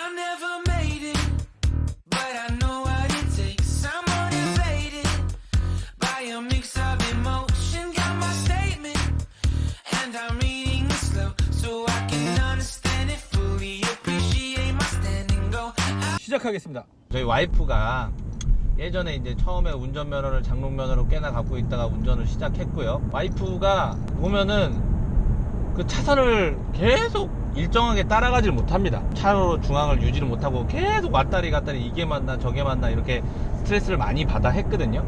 I never made it, but I know what it takes. I'm motivated by a mix of emotion. Got my statement, and I'm reading it slow so I can understand it fully. Appreciate my standing go. 시작하겠습니다. 저희 와이프가 예전에 이제 처음에 운전면허를 장롱면허로 꽤나 갖고 있다가 운전을 시작했고요. 와이프가 보면은 그 차선을 계속 일정하게 따라가질 못합니다. 차로 중앙을 유지를 못하고 계속 왔다리 갔다리 이게 맞나 저게 맞나 이렇게 스트레스를 많이 받아 했거든요.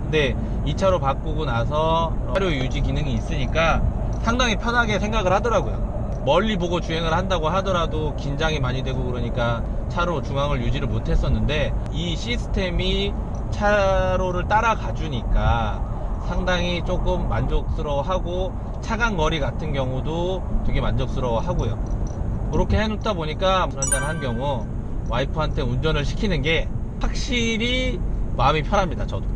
근데 2차로 바꾸고 나서 차로 유지 기능이 있으니까 상당히 편하게 생각을 하더라고요. 멀리 보고 주행을 한다고 하더라도 긴장이 많이 되고 그러니까 차로 중앙을 유지를 못했었는데 이 시스템이 차로를 따라가 주니까 상당히 조금 만족스러워하고 차간 거리 같은 경우도 되게 만족스러워 하고요. 그렇게 해놓다 보니까 술 한잔 한 경우 와이프한테 운전을 시키는 게 확실히 마음이 편합니다. 저도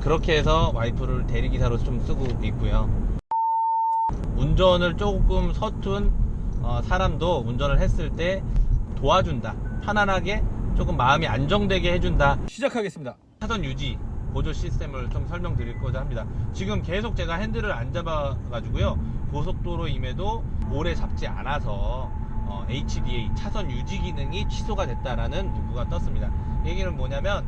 그렇게 해서 와이프를 대리기사로 좀 쓰고 있고요. 운전을 조금 서툰 사람도 운전을 했을 때 도와준다, 편안하게 조금 마음이 안정되게 해준다. 시작하겠습니다. 차선 유지 보조 시스템을 좀 설명드리고자 합니다. 지금 계속 제가 핸들을 안 잡아 가지고요, 고속도로임에도 오래 잡지 않아서 HDA 차선 유지 기능이 취소가 됐다라는 문구가 떴습니다. 얘기는 뭐냐면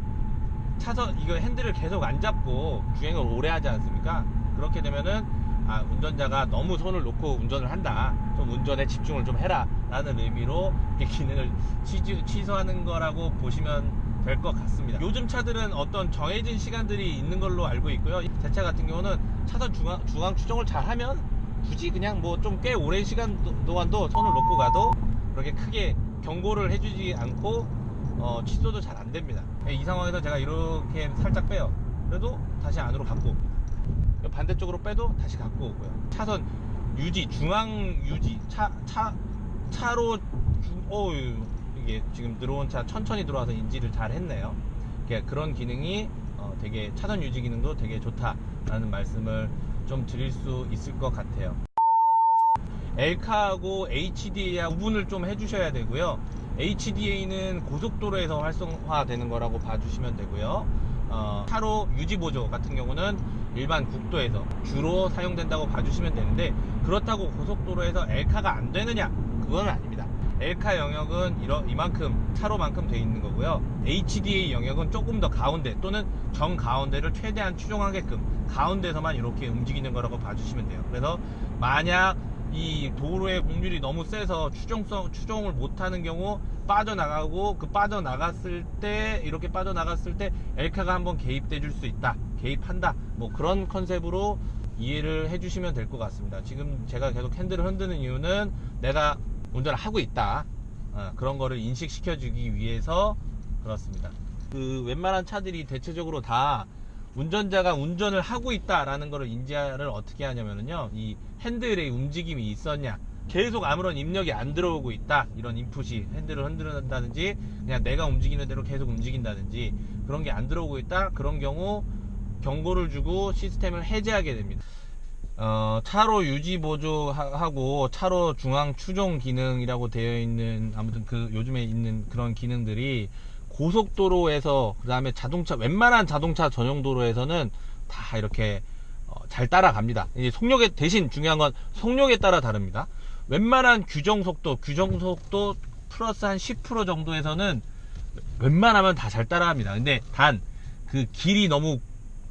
차선 이거 핸들을 계속 안 잡고 주행을 오래 하지 않습니까? 그렇게 되면은 운전자가 너무 손을 놓고 운전을 한다, 좀 운전에 집중을 좀 해라 라는 의미로 기능을 취소하는 거라고 보시면 될 것 같습니다. 요즘 차들은 어떤 정해진 시간들이 있는 걸로 알고 있고요. 제 차 같은 경우는 차선 중앙 추종을 잘 하면 굳이 그냥 뭐 좀 꽤 오랜 시간 동안도 손을 놓고 가도 그렇게 크게 경고를 해주지 않고 취소도 잘 안 됩니다. 이 상황에서 제가 이렇게 살짝 빼요. 그래도 다시 안으로 갖고 옵니다. 반대쪽으로 빼도 다시 갖고 오고요. 차선 유지, 중앙 유지, 차로 이게 지금 들어온 차 천천히 들어와서 인지를 잘 했네요. 그런 기능이 되게 차선 유지 기능도 되게 좋다라는 말씀을 좀 드릴 수 있을 것 같아요. 엘카하고 HDA 구분을 좀 해주셔야 되고요. HDA는 고속도로에서 활성화되는 거라고 봐주시면 되고요. 차로 유지 보조 같은 경우는 일반 국도에서 주로 사용된다고 봐주시면 되는데, 그렇다고 고속도로에서 엘카가 안 되느냐? 그건 아닙니다. 엘카 영역은 이만큼 차로만큼 되어 있는 거고요. HDA 영역은 조금 더 가운데 또는 정가운데를 최대한 추종하게끔 가운데서만 이렇게 움직이는 거라고 봐주시면 돼요. 그래서 만약 이 도로의 공률이 너무 세서 추종을 못하는 경우 빠져나가고, 그 빠져나갔을 때 이렇게 빠져나갔을 때 엘카가 한번 개입돼 줄 수 있다, 개입한다, 뭐 그런 컨셉으로 이해를 해주시면 될 것 같습니다. 지금 제가 계속 핸들을 흔드는 이유는 내가 운전을 하고 있다, 그런 거를 인식시켜 주기 위해서 그렇습니다. 그 웬만한 차들이 대체적으로 다 운전자가 운전을 하고 있다라는 거를 인지를 어떻게 하냐면요, 이 핸들의 움직임이 있었냐, 계속 아무런 입력이 안 들어오고 있다, 이런 인풋이 핸들을 흔든다든지 그냥 내가 움직이는 대로 계속 움직인다든지 그런 게 안 들어오고 있다, 그런 경우 경고를 주고 시스템을 해제하게 됩니다. 차로 유지 보조하고 차로 중앙 추종 기능이라고 되어 있는, 아무튼 그 요즘에 있는 그런 기능들이 고속도로에서, 그 다음에 웬만한 자동차 전용 도로에서는 다 이렇게 잘 따라갑니다. 이제 속력에, 대신 중요한 건 속력에 따라 다릅니다. 웬만한 규정속도 플러스 한 10% 정도에서는 웬만하면 다 잘 따라갑니다. 근데 단 그 길이 너무,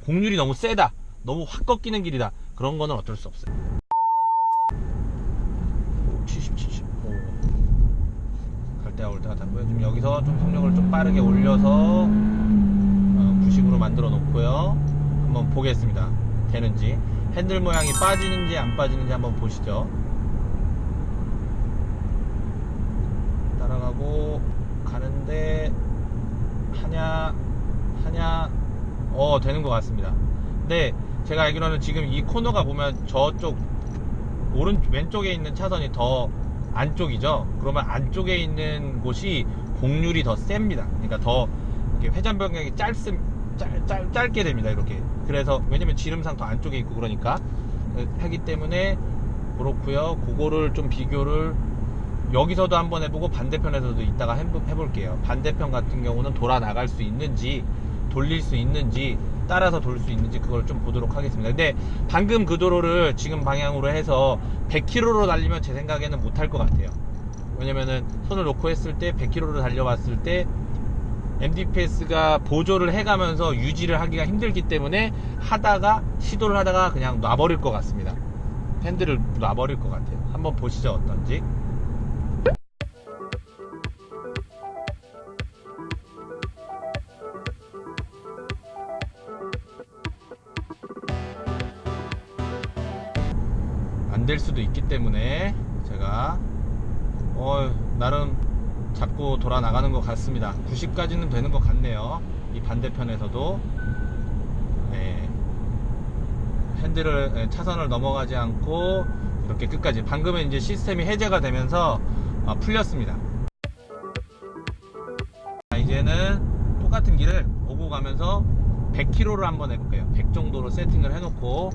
공률이 너무 세다, 너무 확 꺾이는 길이다, 그런 거는 어쩔 수 없어요. 70 갈 때가 올 때가 다고요. 좀 여기서 좀 속력을 좀 빠르게 올려서 90으로 만들어 놓고요. 한번 보겠습니다. 되는지, 핸들 모양이 빠지는지 안 빠지는지 한번 보시죠. 따라가고 가는데 하냐 되는 것 같습니다. 근데 제가 알기로는 지금 이 코너가 보면 저쪽 왼쪽에 있는 차선이 더 안쪽이죠. 그러면 안쪽에 있는 곳이 공률이 더 셉니다. 그러니까 더 회전 변경이 짧게 됩니다. 이렇게. 그래서 왜냐면 지름상 더 안쪽에 있고 그러니까 하기 때문에 그렇고요. 그거를 좀 비교를 여기서도 한번 해보고 반대편에서도 이따가 해볼게요. 반대편 같은 경우는 돌아 나갈 수 있는지, 돌릴 수 있는지, 따라서 돌 수 있는지 그걸 좀 보도록 하겠습니다. 근데 방금 그 도로를 지금 방향으로 해서 100km로 달리면 제 생각에는 못할 것 같아요. 왜냐면은 손을 놓고 했을 때 100km로 달려봤을 때 MDPS가 보조를 해가면서 유지를 하기가 힘들기 때문에 시도를 하다가 그냥 놔버릴 것 같습니다. 핸들을 놔버릴 것 같아요. 한번 보시죠, 어떤지. 안 될 수도 있기 때문에 제가 나름 잡고 돌아 나가는 것 같습니다. 90까지는 되는 것 같네요. 이 반대편에서도 핸들을 차선을 넘어가지 않고 이렇게 끝까지. 방금은 이제 시스템이 해제가 되면서 풀렸습니다. 이제는 똑같은 길을 오고 가면서 100km를 한번 해볼게요. 100 정도로 세팅을 해놓고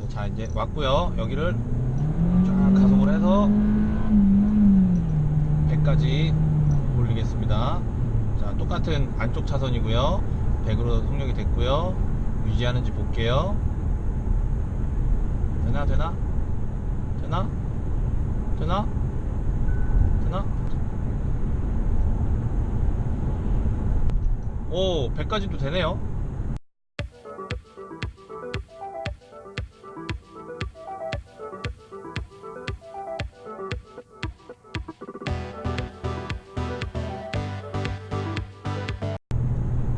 자, 이제 왔고요. 여기를 쫙 가속을 해서 100까지 올리겠습니다. 자, 똑같은 안쪽 차선이고요. 100으로 속력이 됐고요. 유지하는지 볼게요. 되나? 오, 100까지도 되네요.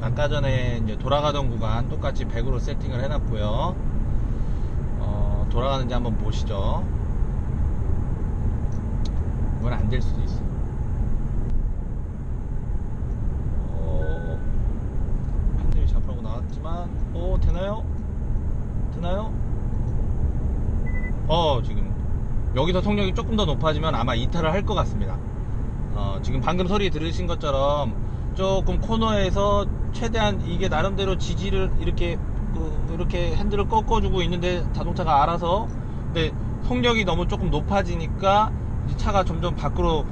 아까 전에 이제 돌아가던 구간 똑같이 100으로 세팅을 해놨고요. 돌아가는지 한번 보시죠. 이건 안 될 수도 있어. 핸들이 잡으라고 나왔지만, 되나요? 지금 여기서 속력이 조금 더 높아지면 아마 이탈을 할 것 같습니다. 지금 방금 소리 들으신 것처럼 조금 코너에서 최대한 이게 나름대로 지지를 이렇게 핸들을 꺾어주고 있는데 자동차가 알아서, 근데 속력이 너무 조금 높아지니까 차가 점점 밖으로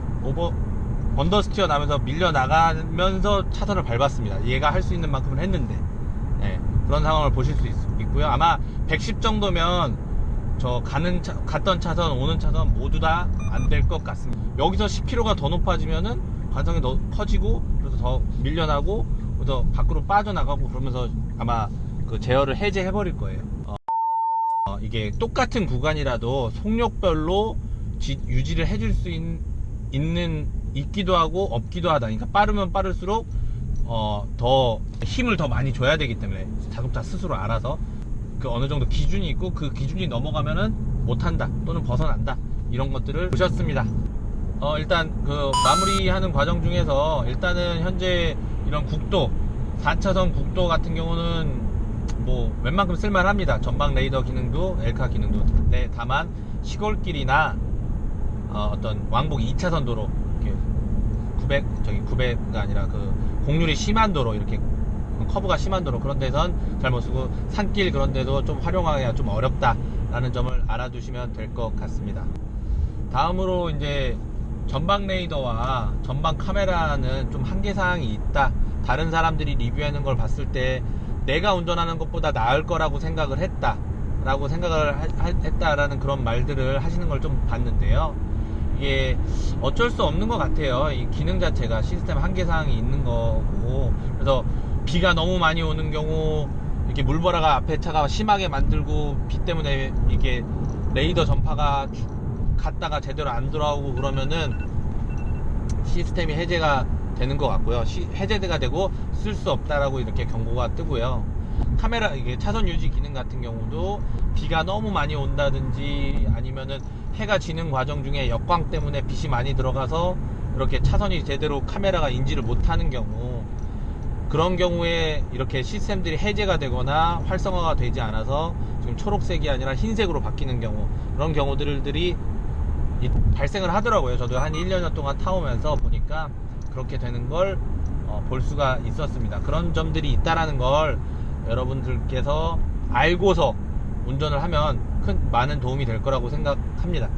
언더스티어 나면서 밀려나가면서 차선을 밟았습니다. 얘가 할 수 있는 만큼은 했는데, 그런 상황을 보실 수 있고요. 아마 110 정도면 저 갔던 차선, 오는 차선 모두 다 안 될 것 같습니다. 여기서 10km가 더 높아지면은 관성이 더 커지고, 그래서 더 밀려나고, 그래서 밖으로 빠져나가고, 그러면서 아마 그 제어를 해제해버릴 거예요. 이게 똑같은 구간이라도 속력별로 유지를 해줄 수 있기도 하고 없기도 하다. 그러니까 빠르면 빠를수록 더 힘을 더 많이 줘야 되기 때문에 자동차 스스로 알아서 그 어느 정도 기준이 있고, 그 기준이 넘어가면은 못한다 또는 벗어난다, 이런 것들을 보셨습니다. 일단 그 마무리하는 과정 중에서 일단은 현재 이런 국도 4차선 국도 같은 경우는 뭐 웬만큼 쓸만합니다. 전방 레이더 기능도 엘카 기능도. 네, 다만 시골길이나 어떤 왕복 2차선 도로, 이렇게 900가 아니라 그 공률이 심한 도로, 이렇게 커브가 심한 도로, 그런 데선 잘 못 쓰고, 산길 그런 데도 좀 활용하기가 좀 어렵다라는 점을 알아두시면 될 것 같습니다. 다음으로 이제 전방 레이더와 전방 카메라는 좀 한계사항이 있다. 다른 사람들이 리뷰하는 걸 봤을 때 내가 운전하는 것보다 나을 거라고 생각을 했다라는 그런 말들을 하시는 걸 좀 봤는데요. 이게 어쩔 수 없는 것 같아요. 이 기능 자체가 시스템 한계사항이 있는 거고, 그래서 비가 너무 많이 오는 경우 이렇게 물보라가 앞에 차가 심하게 만들고, 비 때문에 이게 레이더 전파가 갔다가 제대로 안 돌아오고 그러면은 시스템이 해제가 되는 것 같고요. 해제가 되고 쓸 수 없다라고 이렇게 경고가 뜨고요. 카메라, 이게 차선 유지 기능 같은 경우도 비가 너무 많이 온다든지, 아니면은 해가 지는 과정 중에 역광 때문에 빛이 많이 들어가서 이렇게 차선이 제대로 카메라가 인지를 못하는 경우, 그런 경우에 이렇게 시스템들이 해제가 되거나 활성화가 되지 않아서 지금 초록색이 아니라 흰색으로 바뀌는 경우, 그런 경우들이 발생을 하더라고요. 저도 한 1년 동안 타오면서 보니까 그렇게 되는 걸 볼 수가 있었습니다. 그런 점들이 있다라는 걸 여러분들께서 알고서 운전을 하면 많은 도움이 될 거라고 생각합니다.